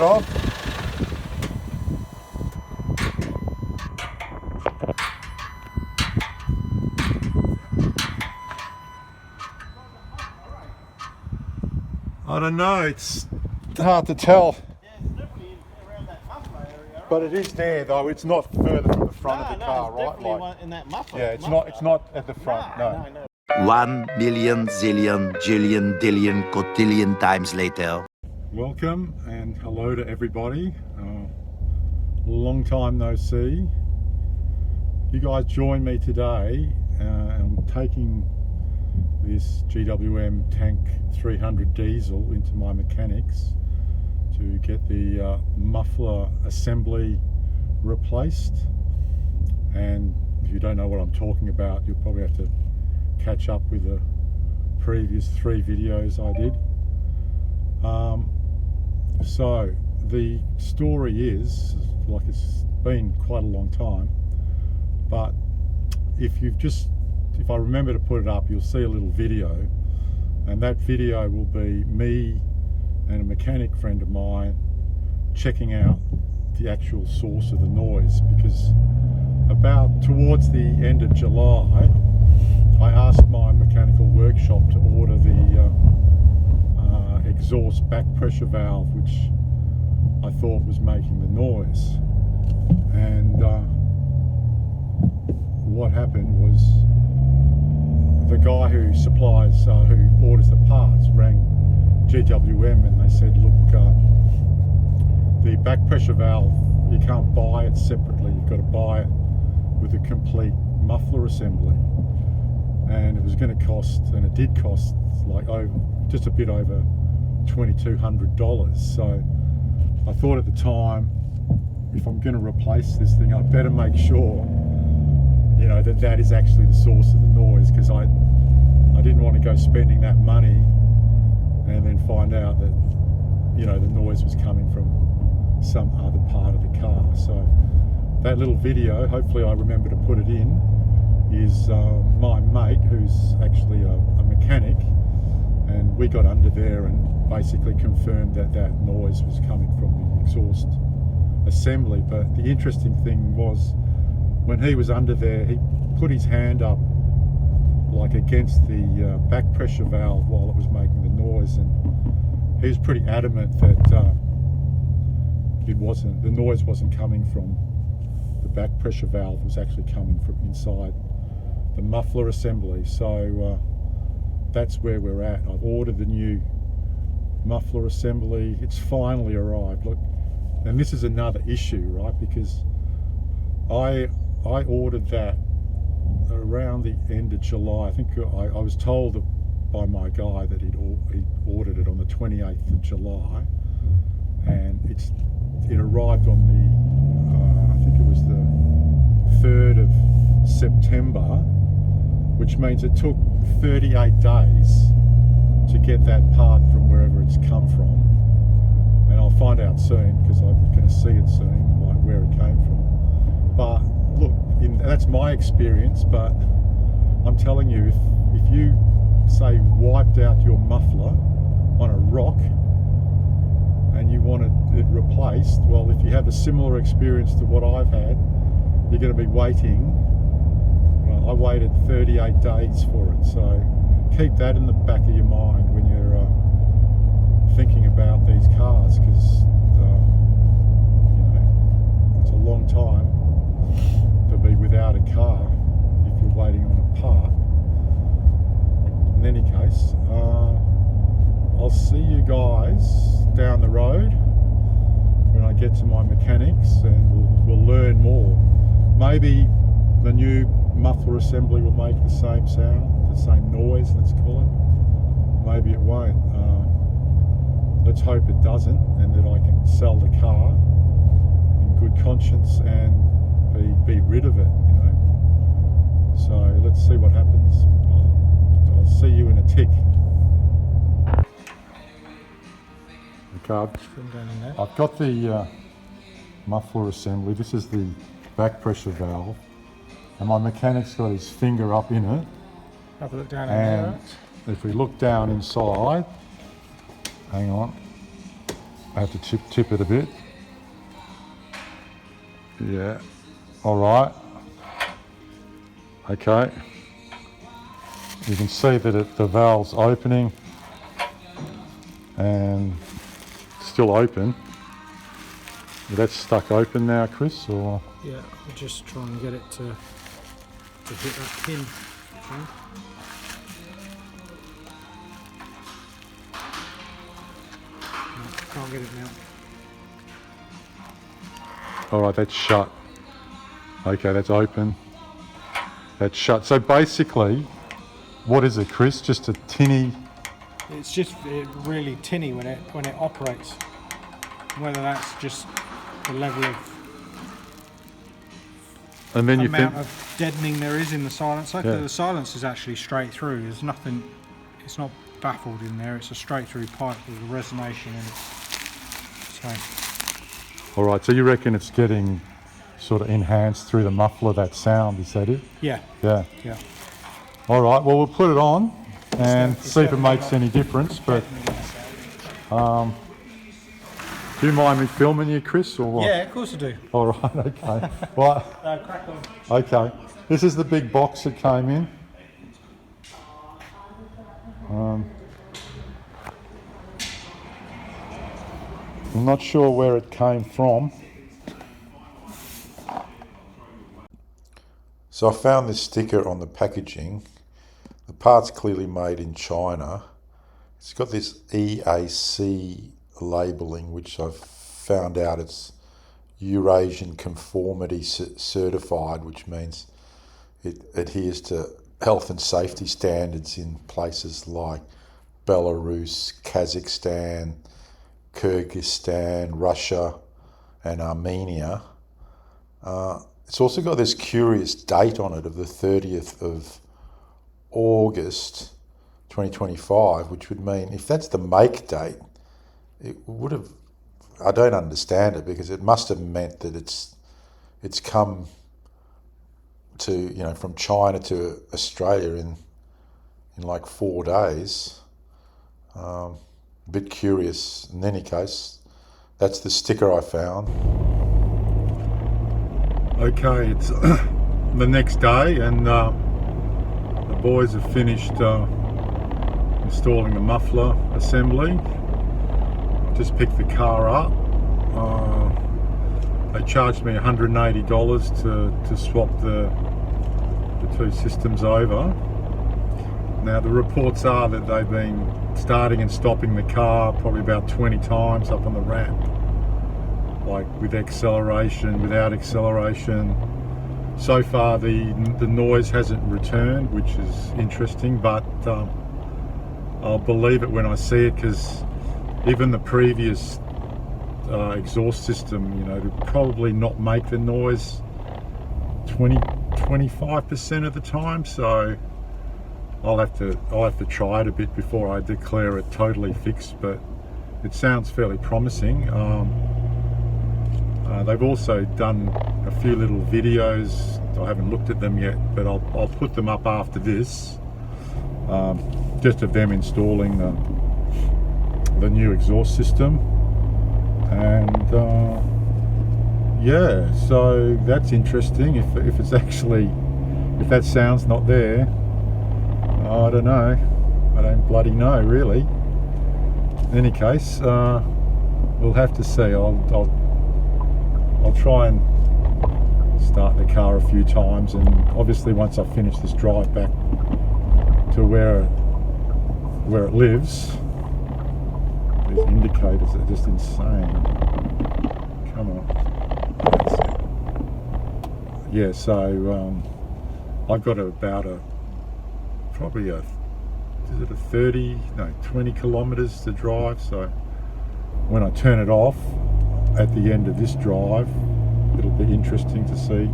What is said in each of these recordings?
it off. I don't know, it's hard to tell. Yeah, it's definitely around that muffler area. Right? But it is there though, it's not further from the front of the car, it's right? definitely one in that muffler. Yeah, it's not at the front, no. 1 million zillion jillion dillion cotillion times later. Welcome and hello to everybody. Long time no see. You guys join me today. I'm taking this GWM Tank 300 diesel into my mechanics to get the muffler assembly replaced. And if you don't know what I'm talking about, you'll probably have to catch up with the previous 3 videos I did. So the story is, like, it's been quite a long time, but if I remember to put it up, you'll see a little video, and that video will be me and a mechanic friend of mine checking out the actual source of the noise, because about towards the end of July I asked my mechanical workshop to order the exhaust back pressure valve, which I thought was making the noise. And what happened was the guy who supplies, who orders the parts, rang GWM and they said, look, the back pressure valve, you can't buy it separately, you've got to buy it with a complete muffler assembly. And it was going to cost, and it did cost, like just a bit over $2,200. So I thought at the time, if I'm going to replace this thing, I better make sure, you know, that is actually the source of the noise, because I didn't want to go spending that money and then find out that, you know, the noise was coming from some other part of the car. So that little video, hopefully I remember to put it in, is my mate, who's actually a mechanic, and we got under there and basically confirmed that that noise was coming from the exhaust assembly. But the interesting thing was, when he was under there, he put his hand up like against the back pressure valve while it was making the noise, and he was pretty adamant that the noise wasn't coming from the back pressure valve, it was actually coming from inside the muffler assembly. So that's where we're at. I've ordered the new muffler assembly. It's finally arrived. Look, and this is another issue, right? Because I ordered that around the end of July. I think I was told by my guy that he ordered it on the 28th of July, and it arrived on the I think it was the 3rd of September, which means it took 38 days to get that part from wherever it's come from. And I'll find out soon, because I'm going to see it soon, like where it came from. But look, that's my experience, but I'm telling you, if you say wiped out your muffler on a rock and you wanted it replaced, well, if you have a similar experience to what I've had, you're going to be waiting. Well, I waited 38 days for it, so keep that in the back of your mind when you're thinking about these cars, because you know, it's a long time to be without a car if you're waiting on a part. In any case, I'll see you guys down the road when I get to my mechanics, and we'll learn more. Maybe the new muffler assembly will make the same sound, the same noise, let's call it. Maybe it won't. Let's hope it doesn't, and that I can sell the car in good conscience and be rid of it, you know. So let's see what happens. I'll see you in a tick. Okay, I've got the muffler assembly. This is the back pressure valve, and my mechanic's got his finger up in it. Have a look down in and there. if we look down inside, hang on, I have to tip it a bit. Yeah, all right. Okay. You can see that the valve's opening and still open. That's stuck open now, Chris, or? Yeah, we'll just try and get it to hit that pin. Okay. No, can't get it now. All right, that's shut. Okay, that's open. That's shut. So basically, what is it, Chris? Just a tinny. It's just really tinny when it operates. Whether that's just the level of And then you amount think, of deadening there is in the silencer. Yeah. The silencer is actually straight through. There's nothing. It's not baffled in there. It's a straight through pipe with a resonation in it. So all right, so you reckon it's getting sort of enhanced through the muffler, that sound, is that it? yeah, Yeah. yeah. All right, well, we'll put it on and It's see if it definitely makes not- any difference, but definitely not sound. do you mind me filming you, Chris, or what? Yeah, of course I do. All right, okay. Well, Crack on. okay. This is the big box that came in. I'm not sure where it came from. So I found this sticker on the packaging. The part's clearly made in China. It's got this EAC labelling, which I've found out it's Eurasian Conformity Certified, which means it adheres to health and safety standards in places like Belarus, Kazakhstan, Kyrgyzstan, Russia and Armenia. It's also got this curious date on it of the 30th of August 2025, which would mean if that's the make date, it would have, I don't understand it, because it must have meant that it's come to, you know, from China to Australia in like 4 days. A bit curious. In any case, that's the sticker I found. Okay, it's the next day, and the boys have finished installing the muffler assembly. Just picked the car up. They charged me $180 to swap the two systems over. Now the reports are that they've been starting and stopping the car probably about 20 times up on the ramp, like with acceleration, without acceleration. So far the noise hasn't returned, which is interesting, but I'll believe it when I see it, because even the previous exhaust system, you know, to probably not make the noise 25% of the time. So I'll have to try it a bit before I declare it totally fixed, but it sounds fairly promising. They've also done a few little videos. I haven't looked at them yet, but I'll put them up after this, just of them installing the new exhaust system. And yeah, so that's interesting. If it's actually, if that sound's not there, I don't know. I don't bloody know, really. In any case, we'll have to see. I'll try and start the car a few times, and obviously once I finish this drive back to where it lives, these indicators are just insane. Come on. Yeah, so I've got about probably is it a 20 kilometres to drive. So when I turn it off at the end of this drive, it'll be interesting to see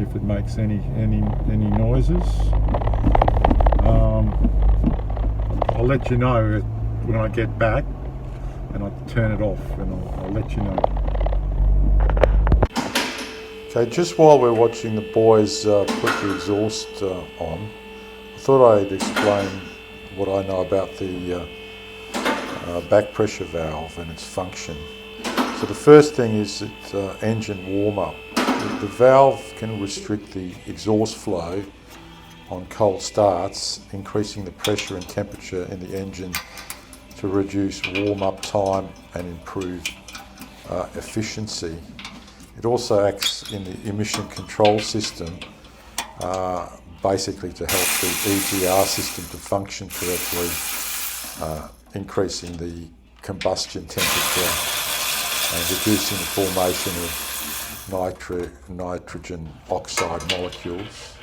if it makes any noises. I'll let you know when I get back and I turn it off, and I'll let you know. Okay, just while we're watching the boys put the exhaust on, I thought I'd explain what I know about the back pressure valve and its function. So the first thing is that engine warm-up. The valve can restrict the exhaust flow on cold starts, increasing the pressure and temperature in the engine to reduce warm-up time and improve efficiency. It also acts in the emission control system, basically to help the EGR system to function correctly, increasing the combustion temperature and reducing the formation of nitrogen oxide molecules.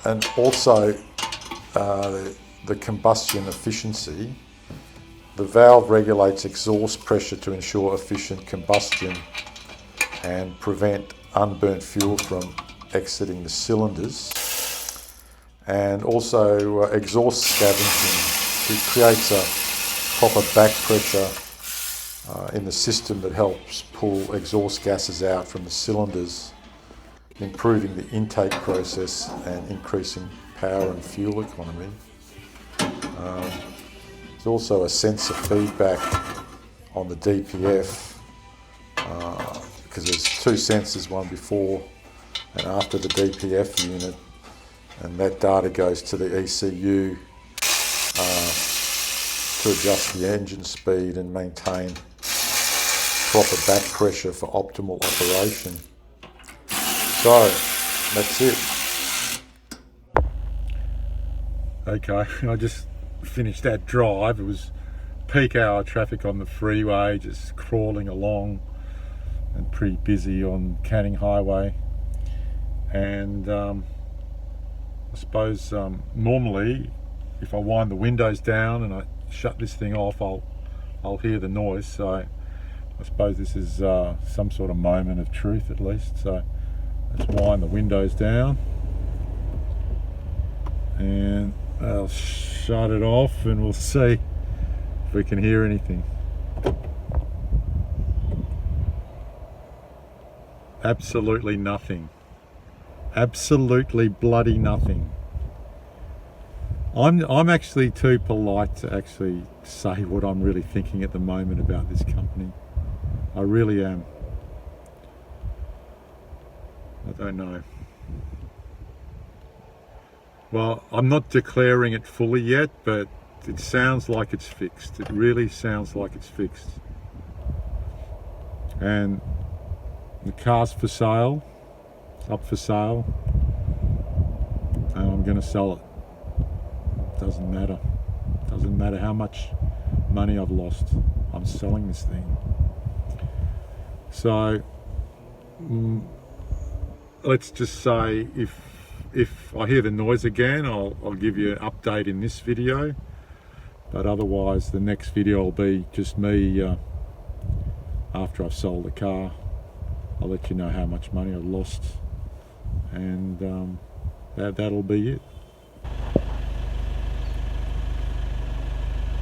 And also the combustion efficiency. The valve regulates exhaust pressure to ensure efficient combustion and prevent unburnt fuel from exiting the cylinders. And also exhaust scavenging. It creates a proper back pressure in the system that helps pull exhaust gases out from the cylinders, improving the intake process and increasing power and fuel economy. There's also a sensor feedback on the DPF because there's two sensors, one before and after the DPF unit, and that data goes to the ECU to adjust the engine speed and maintain proper back pressure for optimal operation. So that's it. Okay, I just finished that drive. It was peak hour traffic on the freeway, just crawling along and pretty busy on Canning Highway. And I suppose normally if I wind the windows down and I shut this thing off, I'll hear the noise. So I suppose this is some sort of moment of truth at least. So let's wind the windows down and I'll shut it off and we'll see if we can hear anything. Absolutely nothing. Absolutely bloody nothing. I'm actually too polite to actually say what I'm really thinking at the moment about this company. I really am. I don't know. Well, I'm not declaring it fully yet, but it sounds like it's fixed. It really sounds like it's fixed. And the car's for sale, it's up for sale, and I'm going to sell it. Doesn't matter. Doesn't matter how much money I've lost. I'm selling this thing. So let's just say if I hear the noise again, I'll give you an update in this video. But otherwise, the next video will be just me after I've sold the car. I'll let you know how much money I've lost, and that'll be it.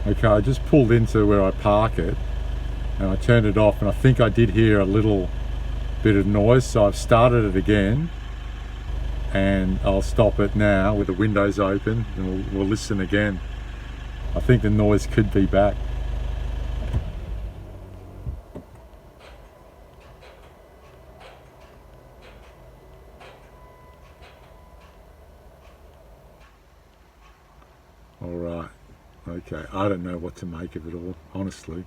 Okay, I just pulled into where I park it and I turned it off, and I think I did hear a little bit of noise, so I've started it again and I'll stop it now with the windows open and we'll listen again. I think the noise could be back. All right. Okay, I don't know what to make of it all, honestly.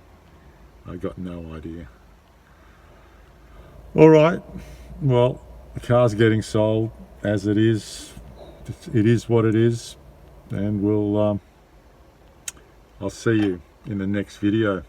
I got no idea. All right, well, the car's getting sold as it is. It is what it is, and I'll see you in the next video.